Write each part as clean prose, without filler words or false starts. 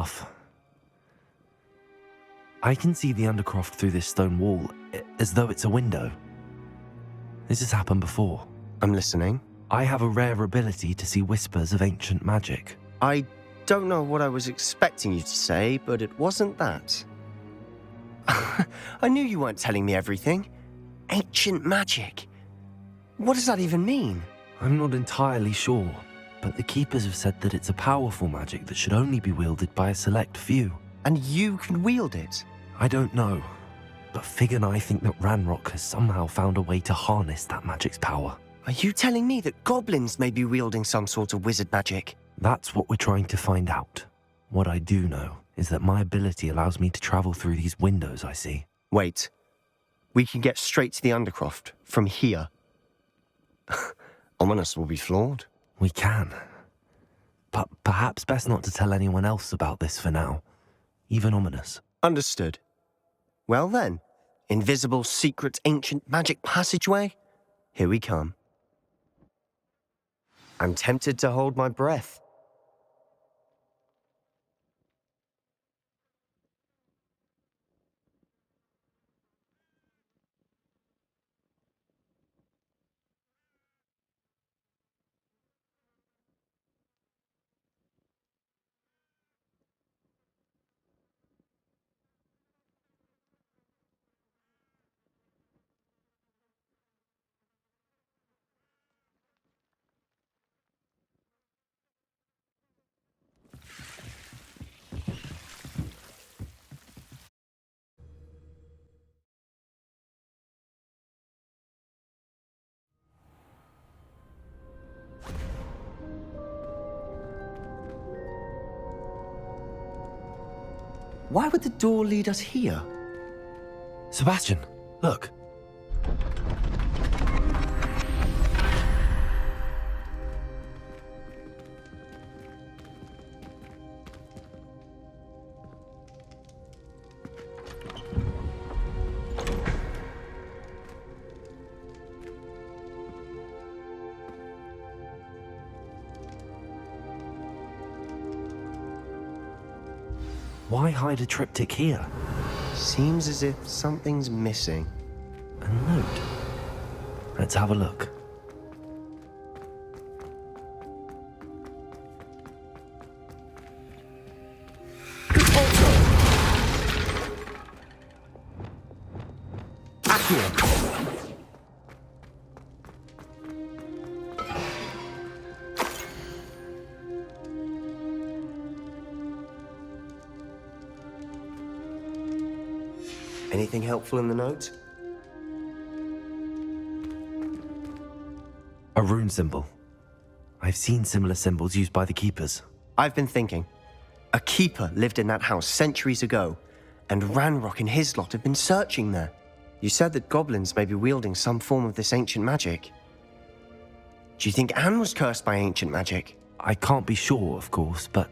enough. I can see the Undercroft through this stone wall, as though it's a window. This has happened before. I'm listening. I have a rare ability to see whispers of ancient magic. I don't know what I was expecting you to say, but it wasn't that. I knew you weren't telling me everything. Ancient magic. What does that even mean? I'm not entirely sure, but the Keepers have said that it's a powerful magic that should only be wielded by a select few. And you can wield it? I don't know, but Fig and I think that Ranrock has somehow found a way to harness that magic's power. Are you telling me that goblins may be wielding some sort of wizard magic? That's what we're trying to find out. What I do know is that my ability allows me to travel through these windows I see. Wait. We can get straight to the Undercroft from here. Ominous will be flawed. We can. But perhaps best not to tell anyone else about this for now. Even Ominous. Understood. Well then, invisible, secret, ancient magic passageway? Here we come. I'm tempted to hold my breath. Why would the door lead us here? Sebastian, look. Why hide a triptych here? Seems as if something's missing. A note. Let's have a look. Anything helpful in the note? A rune symbol. I've seen similar symbols used by the Keepers. I've been thinking. A keeper lived in that house centuries ago, and Ranrock and his lot have been searching there. You said that goblins may be wielding some form of this ancient magic. Do you think Anne was cursed by ancient magic? I can't be sure, of course, but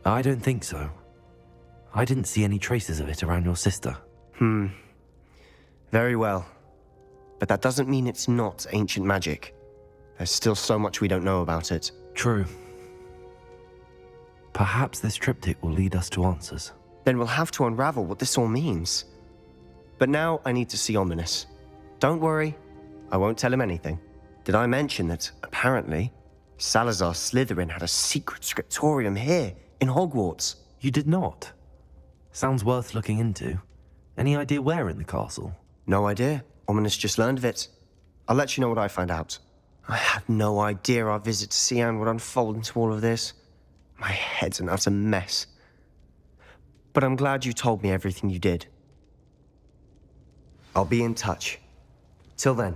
I don't think so. I didn't see any traces of it around your sister. Very well. But that doesn't mean it's not ancient magic. There's still so much we don't know about it. True. Perhaps this triptych will lead us to answers. Then we'll have to unravel what this all means. But now I need to see Ominous. Don't worry, I won't tell him anything. Did I mention that, apparently, Salazar Slytherin had a secret scriptorium here in Hogwarts? You did not? Sounds worth looking into. Any idea where in the castle? No idea. Ominous just learned of it. I'll let you know what I find out. I had no idea our visit to Cian would unfold into all of this. My head's an utter mess. But I'm glad you told me everything you did. I'll be in touch. Till then.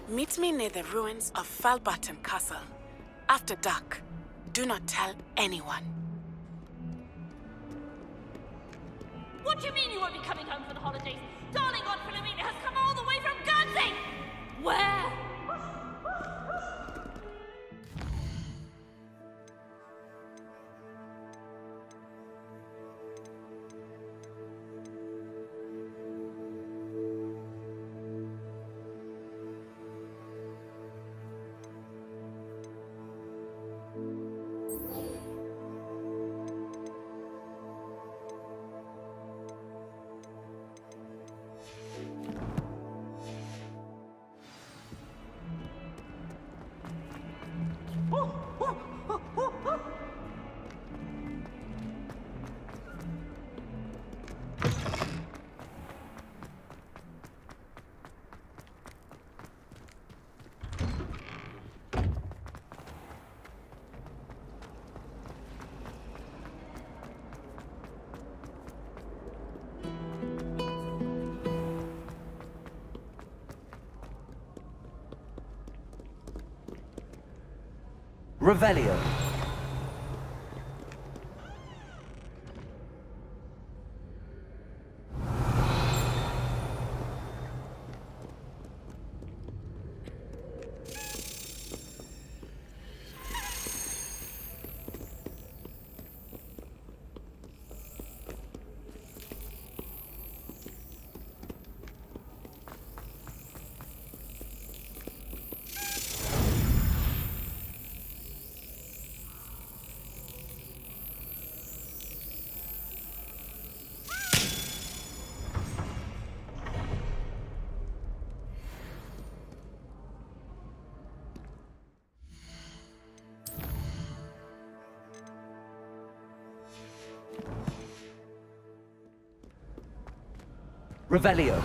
Meet me near the ruins of Falbutton Castle. After dark. Do not tell anyone. What do you mean you won't be coming home for the holidays? Darling Aunt Philomena has come all the way from Guernsey! Where? Revelio. Revelio.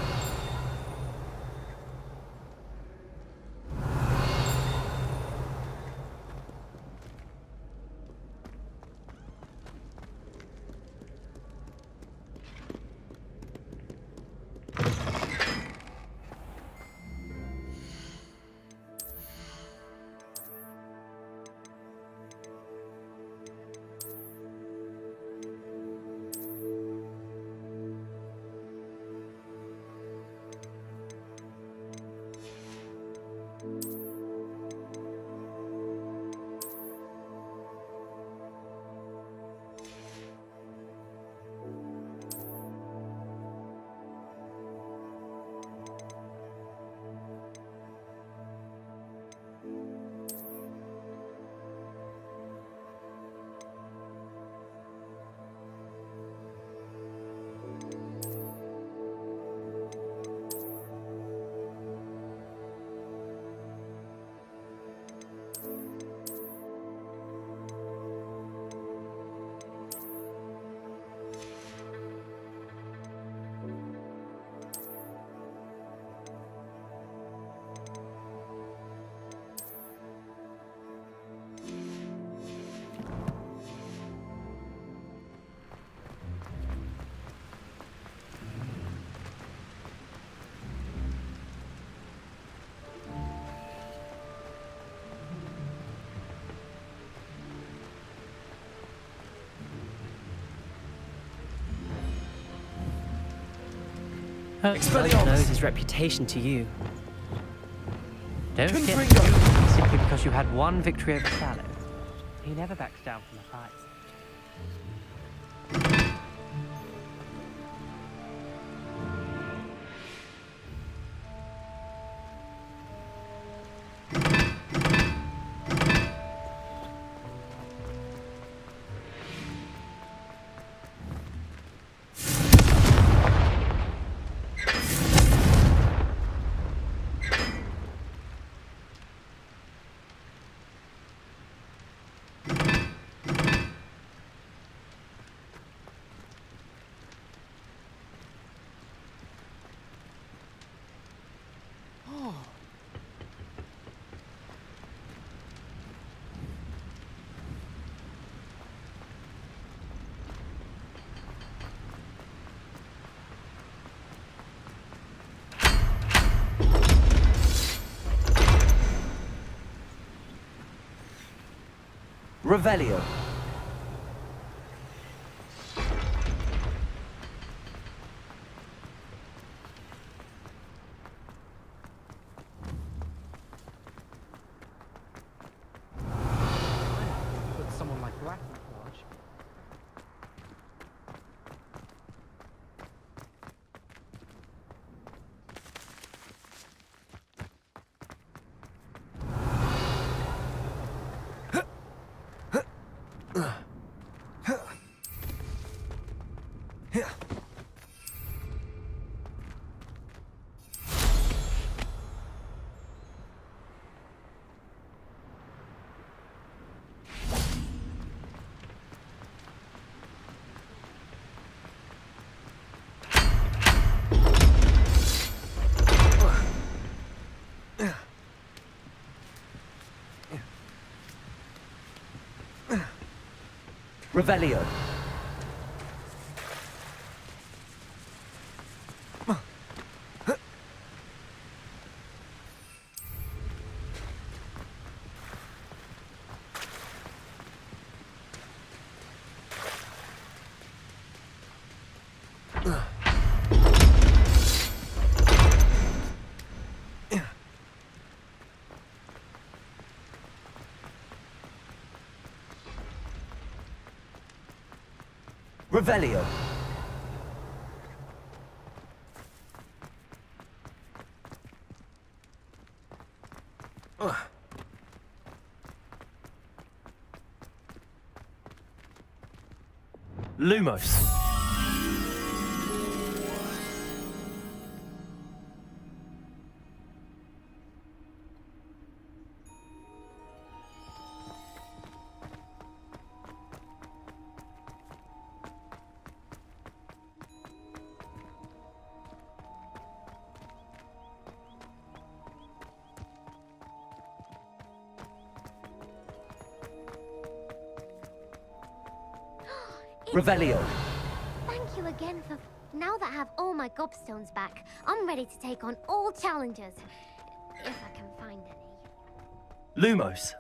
Expelliarmus knows his reputation to you. Don't get Gryffindor. simply because you had one victory over Sallow. He never backs down from a fight. Revelio. Revelio. Revelio. Lumos. Revelio. Thank you again for... Now that I have all my gobstones back, I'm ready to take on all challenges. If I can find any. Lumos.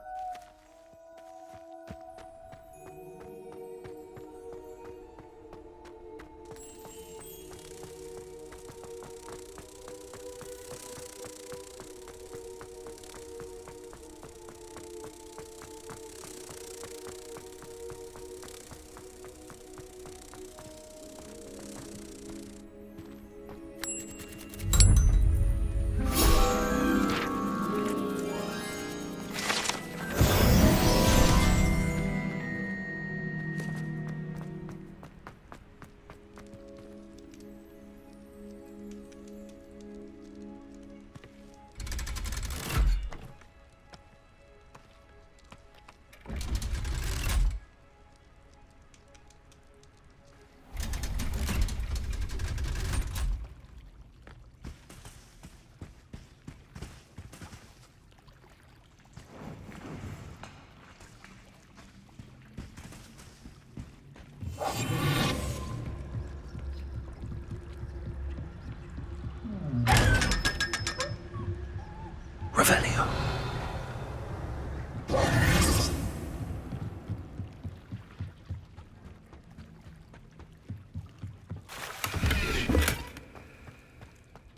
Revelio.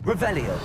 Revelio.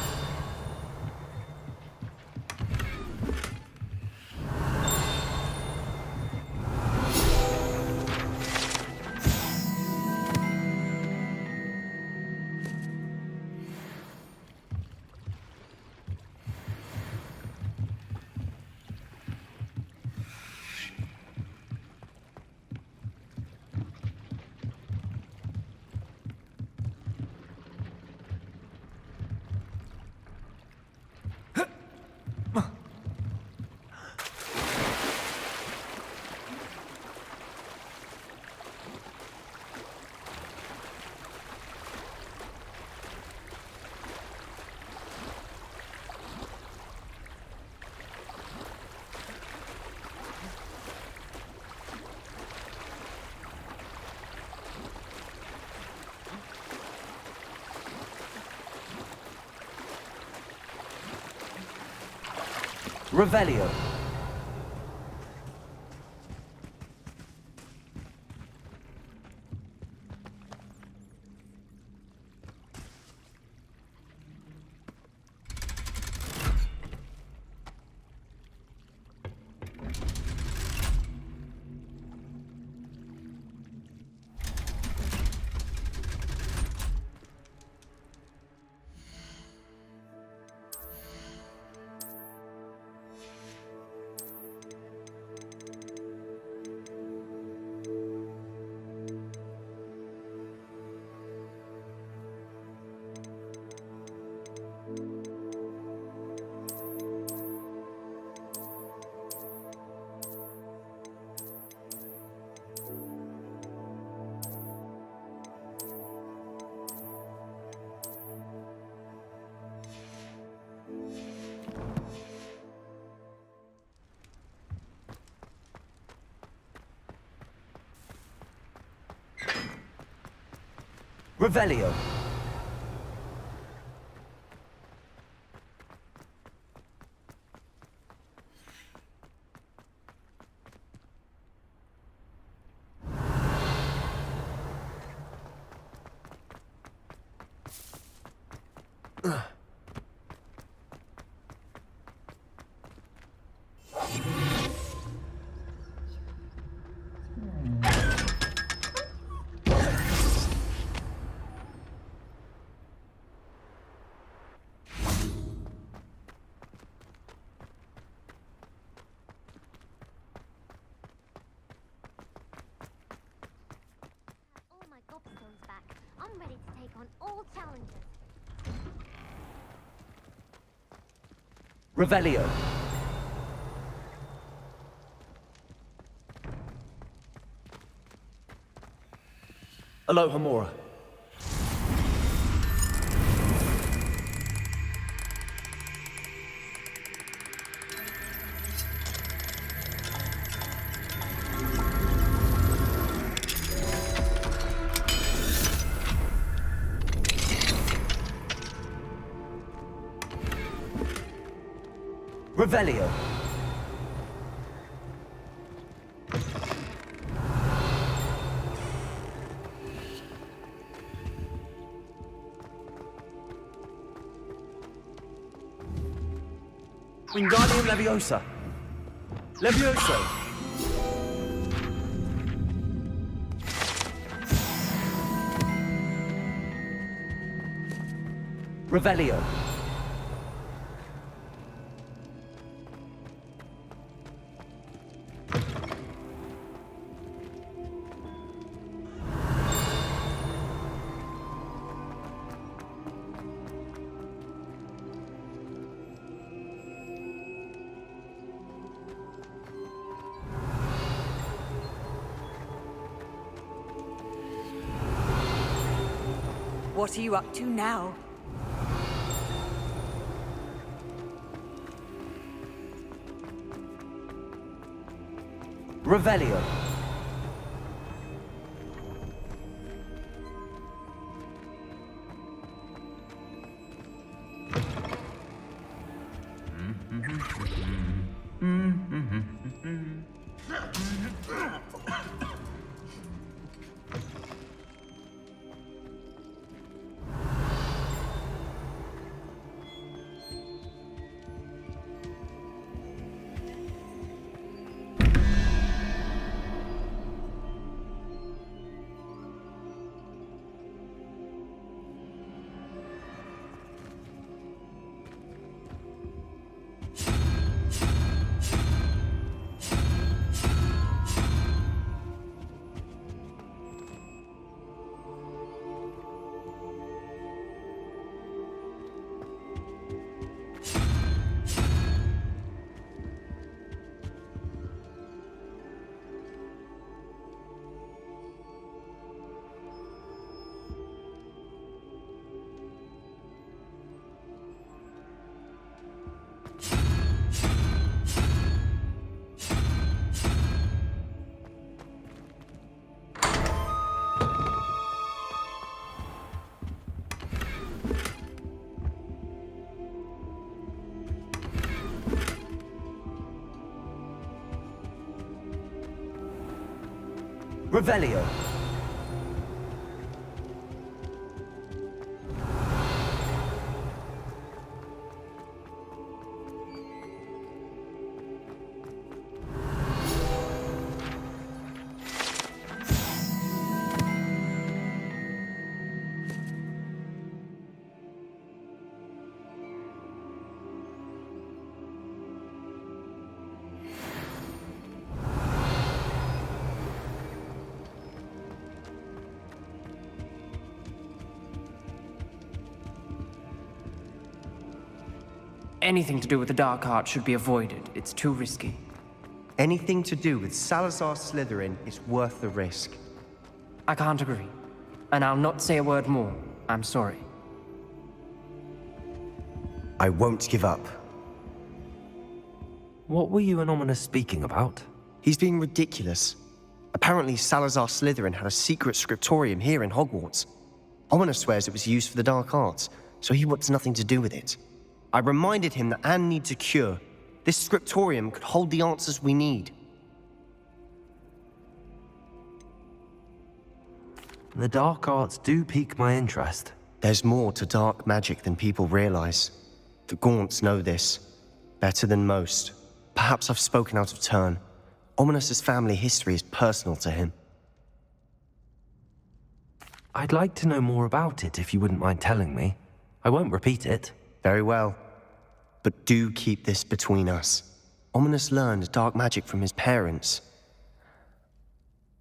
Revelio. Revelio. All my gobstones back. I'm ready to take on all challenges. Revelio. Aloha Mora. Revelio. Wingardium Leviosa. Levioso. Revelio. What are you up to now? Revelio. Revelio. Anything to do with the dark art should be avoided. It's too risky. Anything to do with Salazar Slytherin is worth the risk. I can't agree. And I'll not say a word more. I'm sorry. I won't give up. What were you and Ominous speaking about? He's being ridiculous. Apparently, Salazar Slytherin had a secret scriptorium here in Hogwarts. Ominous swears it was used for the dark arts, so he wants nothing to do with it. I reminded him that Anne needs a cure. This scriptorium could hold the answers we need. The dark arts do pique my interest. There's more to dark magic than people realize. The Gaunts know this better than most. Perhaps I've spoken out of turn. Ominous's family history is personal to him. I'd like to know more about it if you wouldn't mind telling me. I won't repeat it. Very well. But do keep this between us. Ominous learned dark magic from his parents.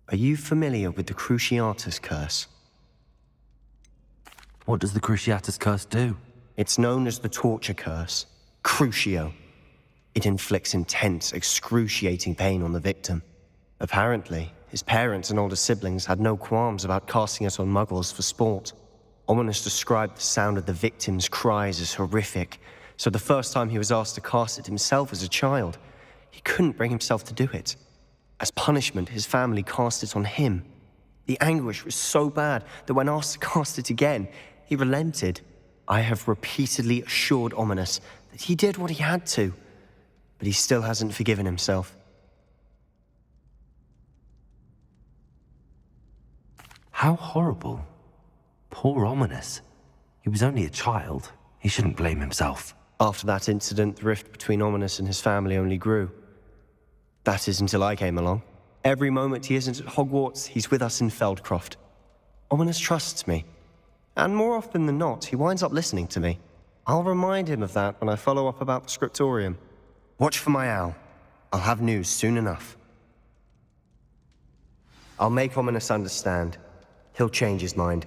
Are you familiar with the Cruciatus Curse? What does the Cruciatus Curse do? It's known as the Torture Curse. Crucio. It inflicts intense, excruciating pain on the victim. Apparently, his parents and older siblings had no qualms about casting it on muggles for sport. Ominous described the sound of the victim's cries as horrific, so the first time he was asked to cast it himself as a child, he couldn't bring himself to do it. As punishment, his family cast it on him. The anguish was so bad that when asked to cast it again, he relented. I have repeatedly assured Ominous that he did what he had to, but he still hasn't forgiven himself. How horrible. Poor Ominous. He was only a child. He shouldn't blame himself. After that incident, the rift between Ominous and his family only grew. That is until I came along. Every moment he isn't at Hogwarts, he's with us in Feldcroft. Ominous trusts me. And more often than not, he winds up listening to me. I'll remind him of that when I follow up about the scriptorium. Watch for my owl. I'll have news soon enough. I'll make Ominous understand. He'll change his mind.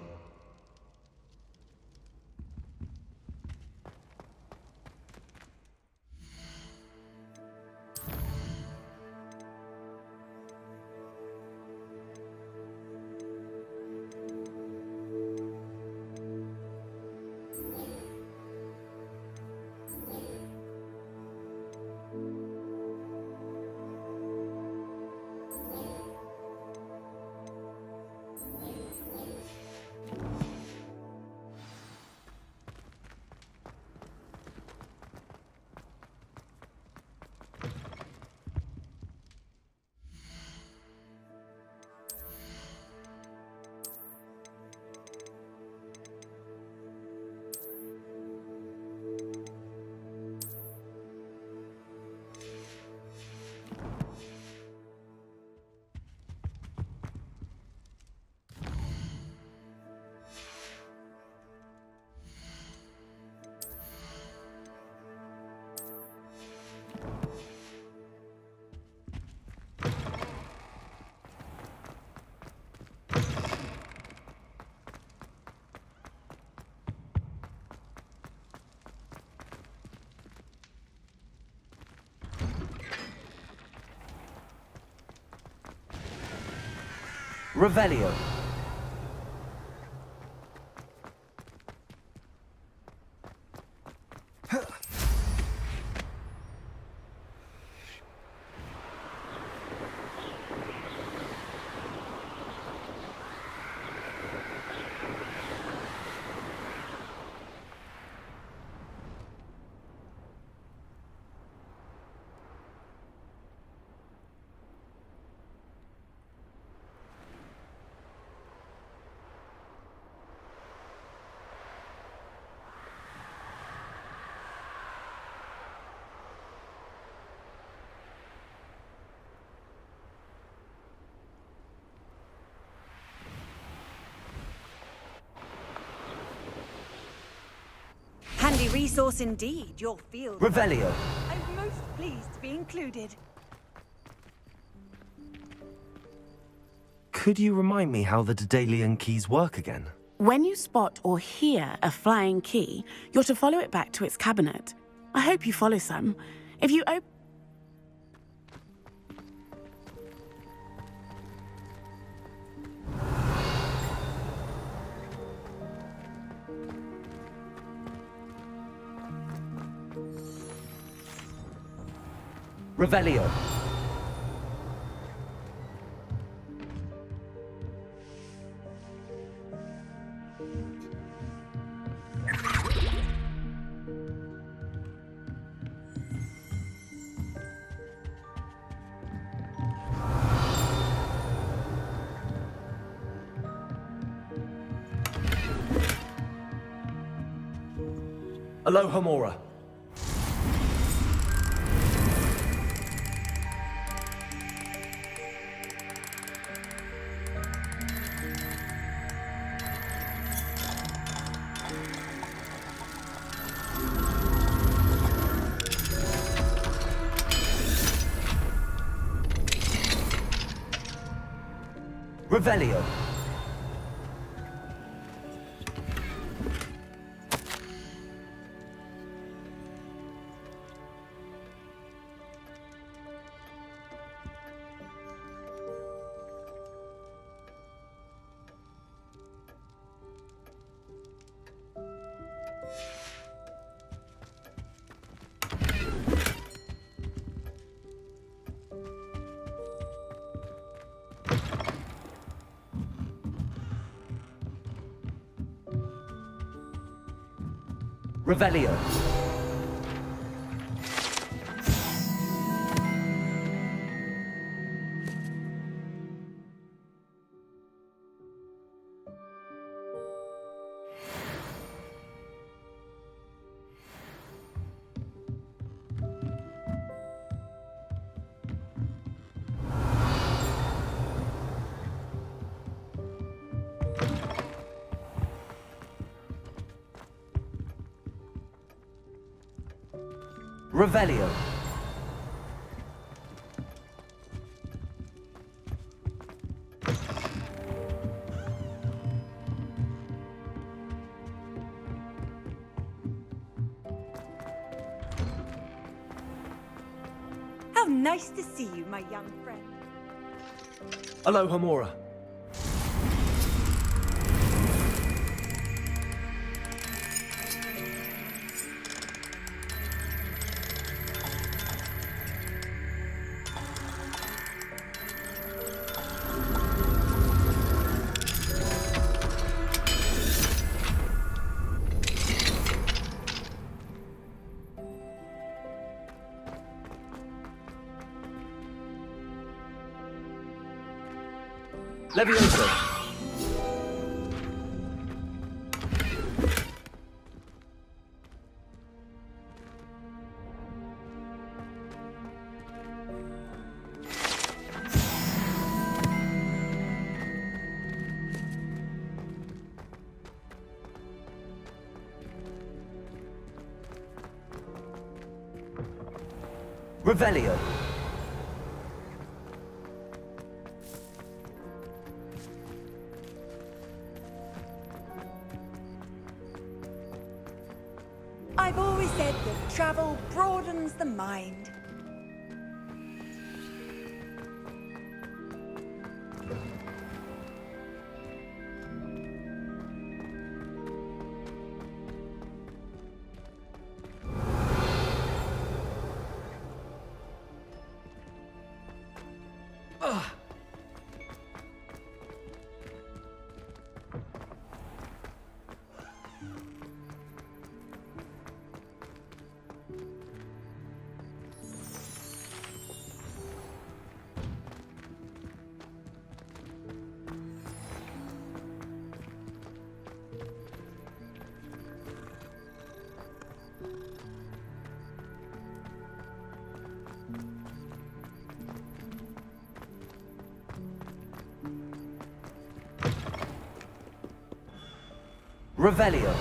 Revelio. Handy resource indeed, your field. Revelio. I'm most pleased to be included. Could you remind me how the Daedalian keys work again? When you spot or hear a flying key, you're to follow it back to its cabinet. I hope you follow some. If you open... Revelio. Aloha Mora. Revelio. Revelio. Revelio. How nice to see you, my young friend. Aloha Mora. Levioso. Revelio. I've always said that travel broadens the mind. Revelio.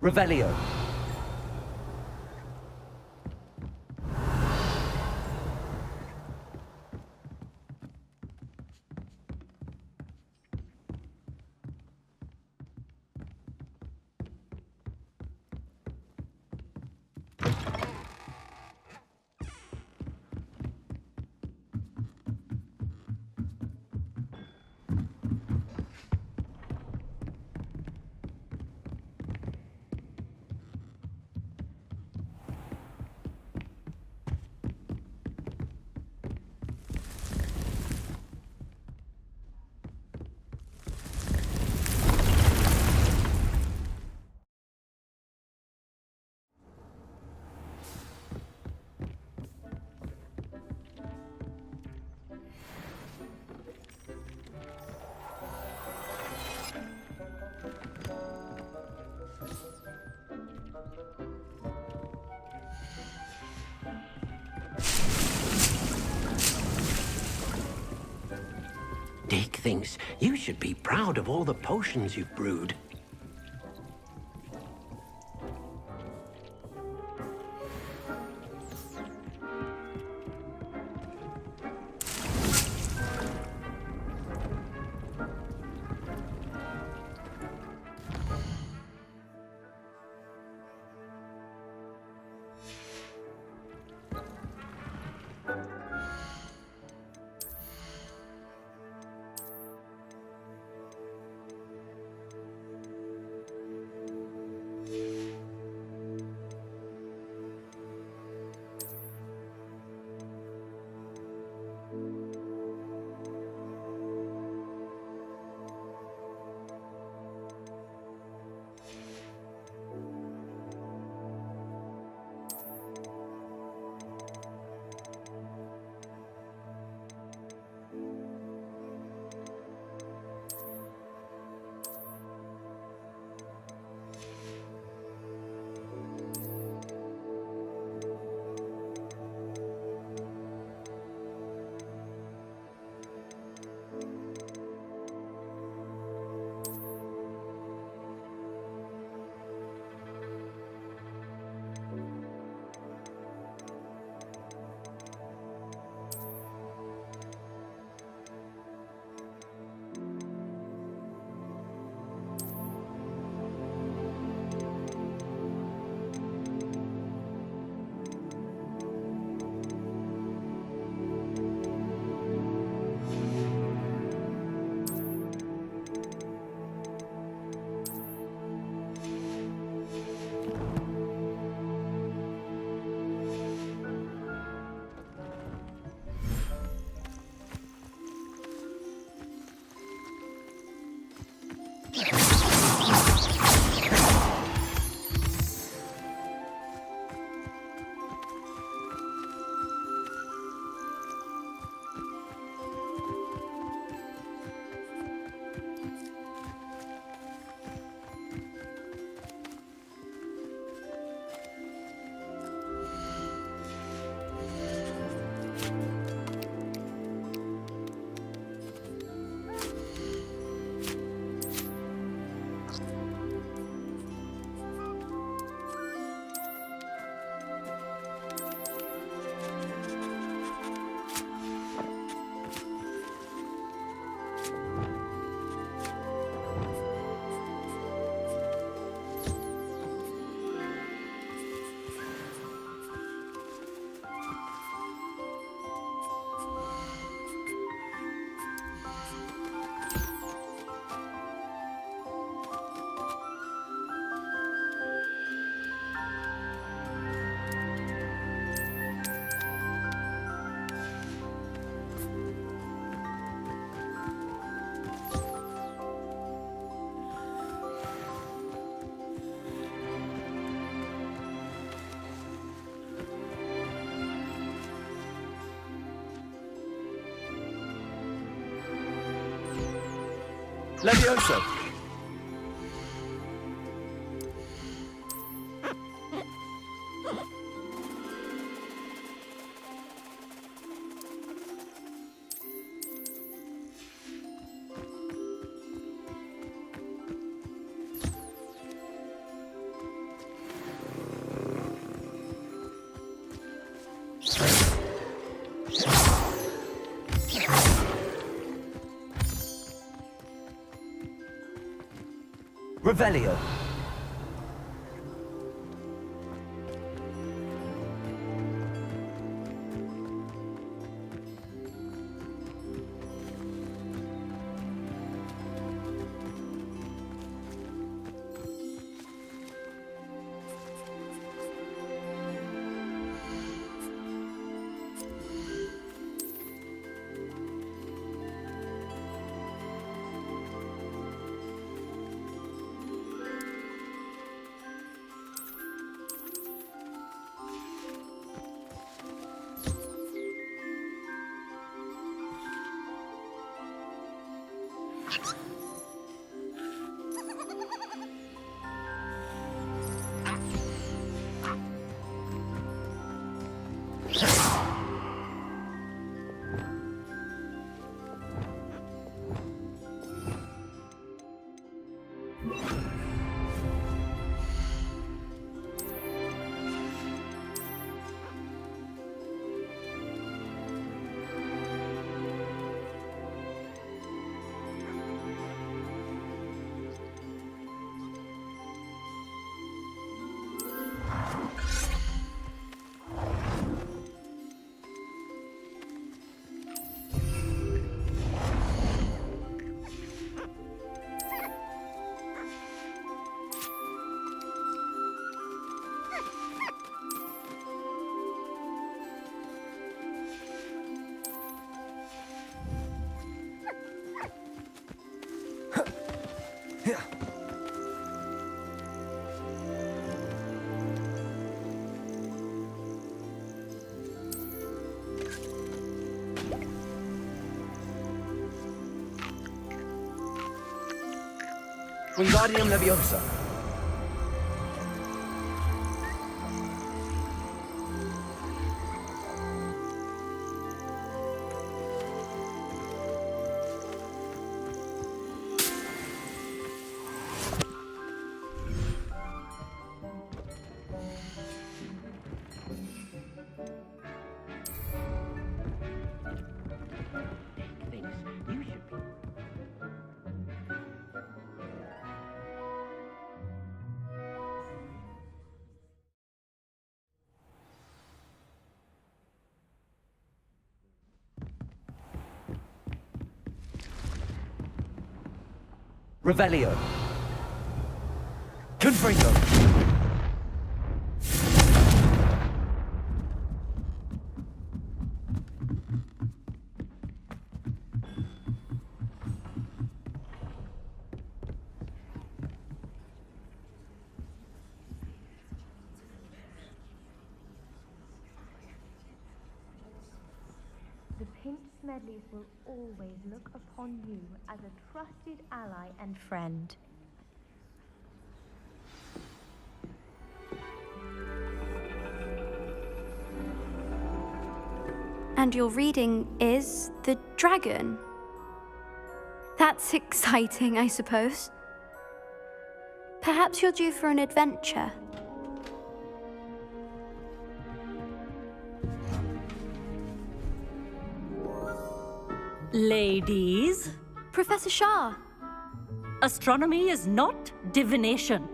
Revelio. Dick thinks you should be proud of all the potions you've brewed. Levioso! Revelio. Wingardium Leviosa. Thinks you should be. Revelio. Confringo. The Pinch Smedleys will always look upon you as a trusted ally and friend. And your reading is The Dragon. That's exciting, I suppose. Perhaps you're due for an adventure. Ladies, Professor Shah. astronomy is not divination.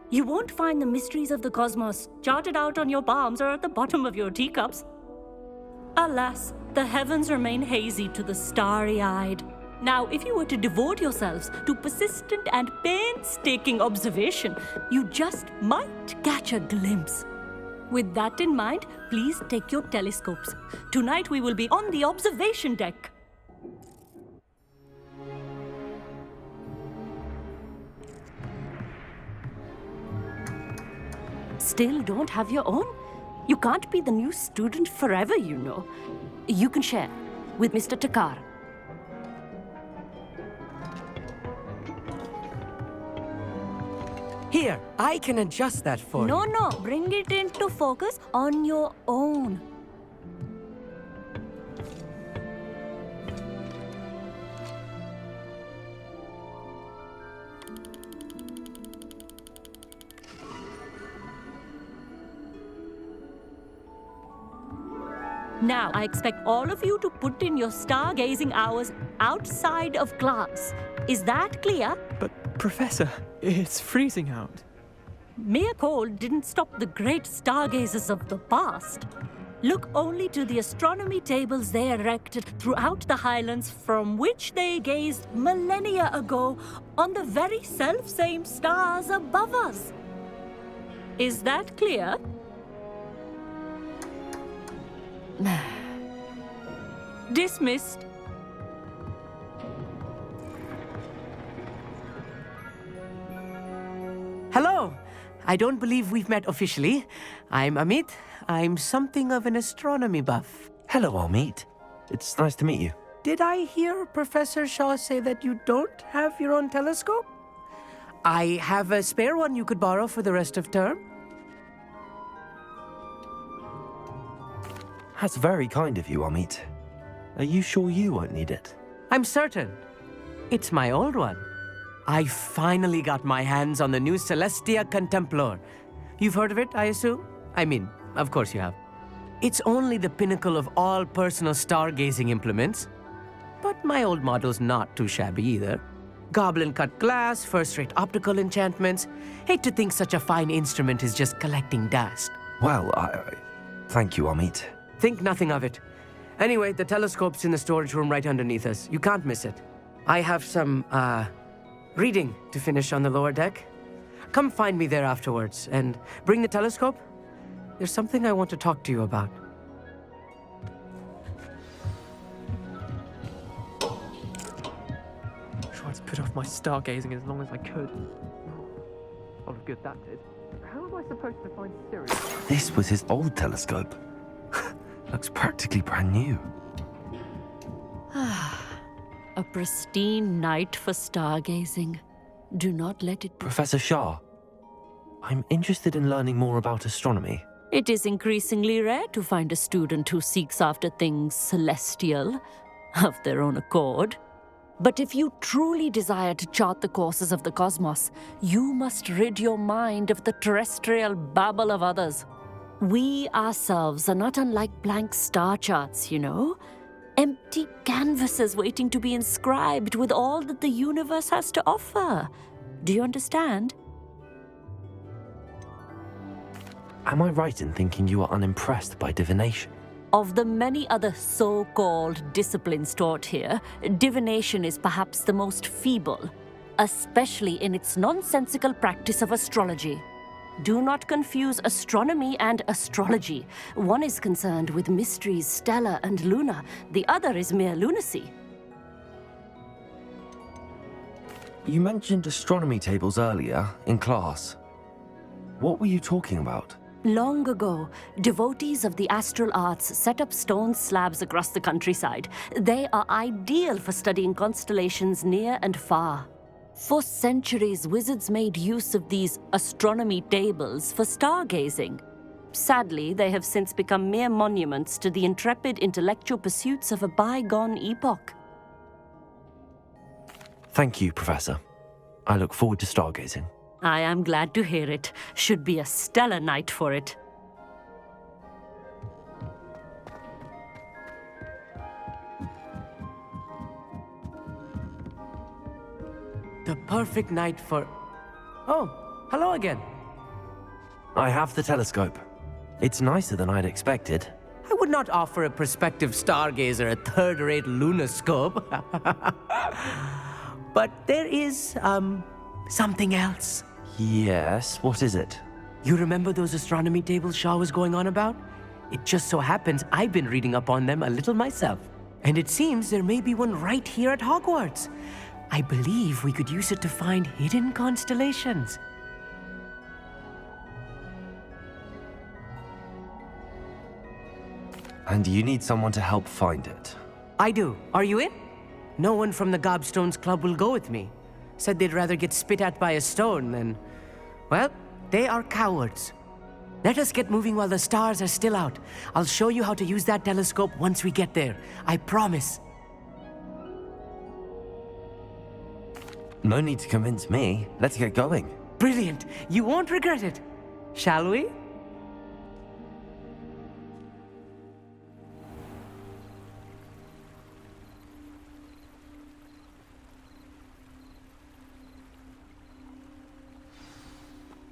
You won't find the mysteries of the cosmos charted out on your palms or at the bottom of your teacups. Alas, the heavens remain hazy to the starry-eyed. Now, if you were to devote yourselves to persistent and painstaking observation, you just might catch a glimpse. With that in mind, please take your telescopes. Tonight we will be on the observation deck. Still don't have your own? You can't be the new student forever, you know. You can share with Mr. Takar. Here, I can adjust that for you. No, bring it into focus on your own. Now, I expect all of you to put in your stargazing hours outside of class. Is that clear? But Professor, it's freezing out. Mere cold didn't stop the great stargazers of the past. Look only to the astronomy tables they erected throughout the Highlands from which they gazed millennia ago on the very self-same stars above us. Is that clear? Dismissed. Hello. I don't believe we've met officially. I'm Amit. I'm something of an astronomy buff. Hello, Amit. It's nice to meet you. Did I hear Professor Shaw say that you don't have your own telescope? I have a spare one you could borrow for the rest of term. That's very kind of you, Amit. Are you sure you won't need it? I'm certain. It's my old one. I finally got my hands on the new Celestia Contemplor. You've heard of it, I assume? I mean, of course you have. It's only the pinnacle of all personal stargazing implements. But my old model's not too shabby either. Goblin-cut glass, first-rate optical enchantments. Hate to think such a fine instrument is just collecting dust. Well, thank you, Amit. Think nothing of it. Anyway, the telescope's in the storage room right underneath us. You can't miss it. I have some, reading to finish on the lower deck. Come find me there afterwards, and bring the telescope. There's something I want to talk to you about. Tried to put off my stargazing as long as I could. A lot of good that did. How am I supposed to find Sirius? This was his old telescope. Looks practically brand new. A pristine night for stargazing. Do not let it be. Professor Shah, I'm interested in learning more about astronomy. It is increasingly rare to find a student who seeks after things celestial, of their own accord. But if you truly desire to chart the courses of the cosmos, you must rid your mind of the terrestrial babble of others. We ourselves are not unlike blank star charts, you know. Empty canvases waiting to be inscribed with all that the universe has to offer. Do you understand? Am I right in thinking you are unimpressed by divination? Of the many other so-called disciplines taught here, divination is perhaps the most feeble, especially in its nonsensical practice of astrology. Do not confuse astronomy and astrology. One is concerned with mysteries stellar and lunar. The other is mere lunacy. You mentioned astronomy tables earlier in class. What were you talking about? Long ago, devotees of the astral arts set up stone slabs across the countryside. They are ideal for studying constellations near and far. For centuries, wizards made use of these astronomy tables for stargazing. Sadly, they have since become mere monuments to the intrepid intellectual pursuits of a bygone epoch. Thank you, Professor. I look forward to stargazing. I am glad to hear it. Should be a stellar night for it. The perfect night for... Oh, hello again. I have the telescope. It's nicer than I'd expected. I would not offer a prospective stargazer a third-rate lunoscope. But there is, something else. Yes, what is it? You remember those astronomy tables Shaw was going on about? It just so happens I've been reading up on them a little myself. And it seems there may be one right here at Hogwarts. I believe we could use it to find hidden constellations. And you need someone to help find it. I do. Are you in? No one from the Gobstones Club will go with me. Said they'd rather get spit at by a stone than... Well, they are cowards. Let us get moving while the stars are still out. I'll show you how to use that telescope once we get there. I promise. No need to convince me. Let's get going. Brilliant. You won't regret it. Shall we?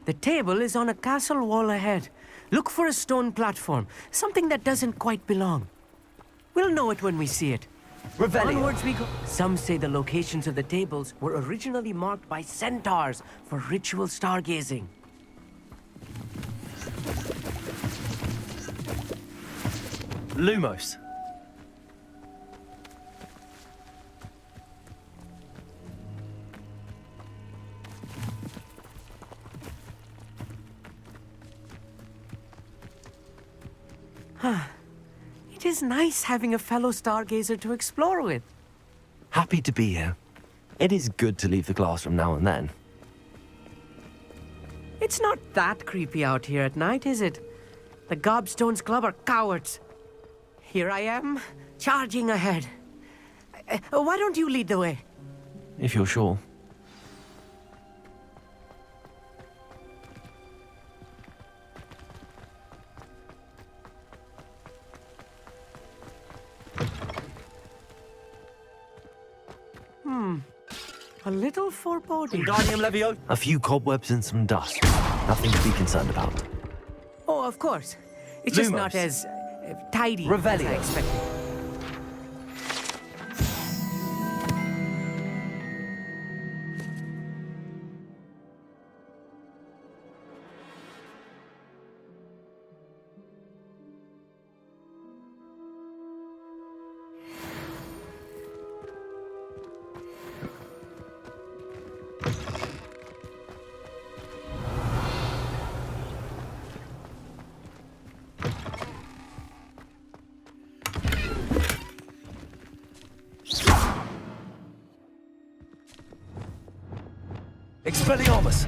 The table is on a castle wall ahead. Look for a stone platform, something that doesn't quite belong. We'll know it when we see it. Revelio. Onwards we go. Some say the locations of the tables were originally marked by centaurs for ritual stargazing. Lumos. It is nice having a fellow stargazer to explore with. Happy to be here. It is good to leave the classroom now and then. It's not that creepy out here at night, is it? The Gobstones Club are cowards. Here I am, charging ahead. Why don't you lead the way? If you're sure. A little foreboding. Wingardium Leviosa. A few cobwebs and some dust. Nothing to be concerned about. Oh, of course. It's just Lumos. not as tidy as Revelio. I expected. Expelliarmus.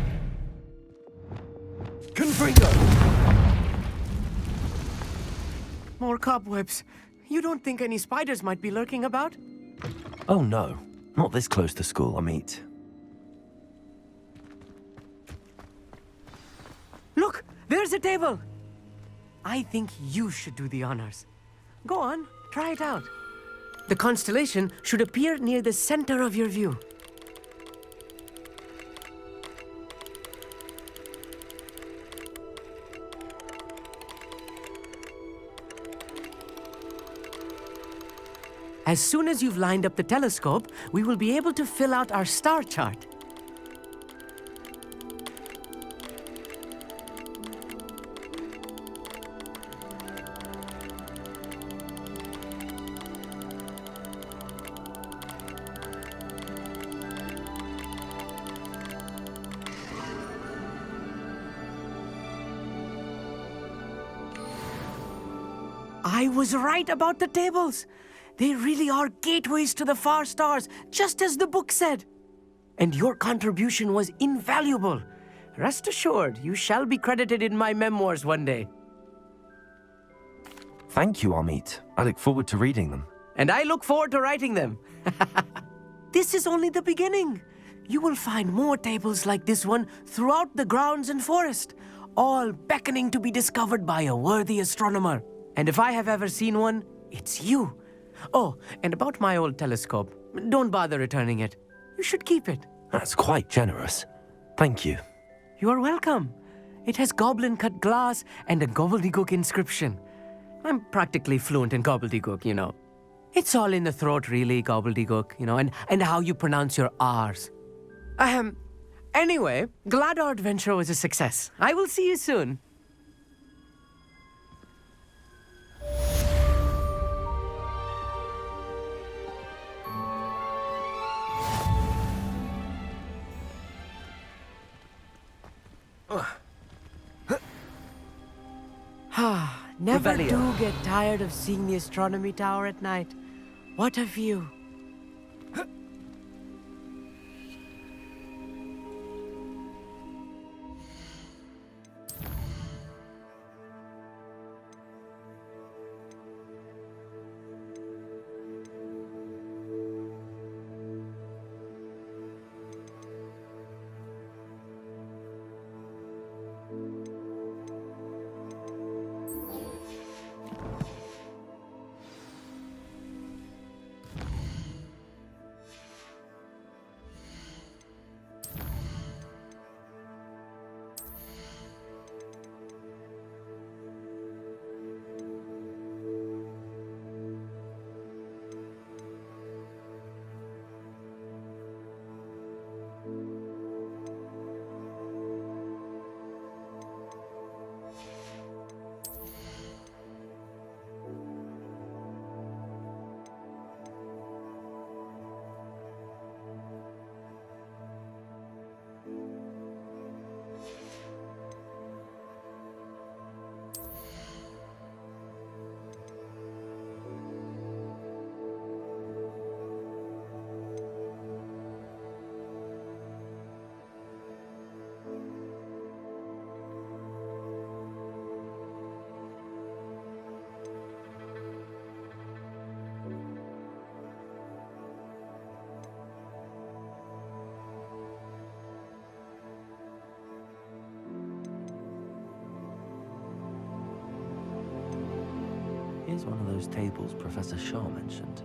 Confringo. More cobwebs. You don't think any spiders might be lurking about? Oh no, not this close to school, I meet. Look, there's a table. I think you should do the honors. Go on, try it out. The constellation should appear near the center of your view. As soon as you've lined up the telescope, we will be able to fill out our star chart. I was right about the tables. They really are gateways to the far stars, just as the book said. And your contribution was invaluable. Rest assured, you shall be credited in my memoirs one day. Thank you, Amit. I look forward to reading them. And I look forward to writing them. This is only the beginning. You will find more tables like this one throughout the grounds and forest, all beckoning to be discovered by a worthy astronomer. And if I have ever seen one, it's you. Oh, and about my old telescope, don't bother returning it. You should keep it. That's quite generous. Thank you. You are welcome. It has goblin-cut glass and a gobbledygook inscription. I'm practically fluent in gobbledygook, you know. It's all in the throat, really, gobbledygook, you know, and how you pronounce your R's. Anyway, glad our adventure was a success. I will see you soon. Never Revelio. do get tired of seeing the astronomy tower at night. What a view. Here's one of those tables Professor Shaw mentioned.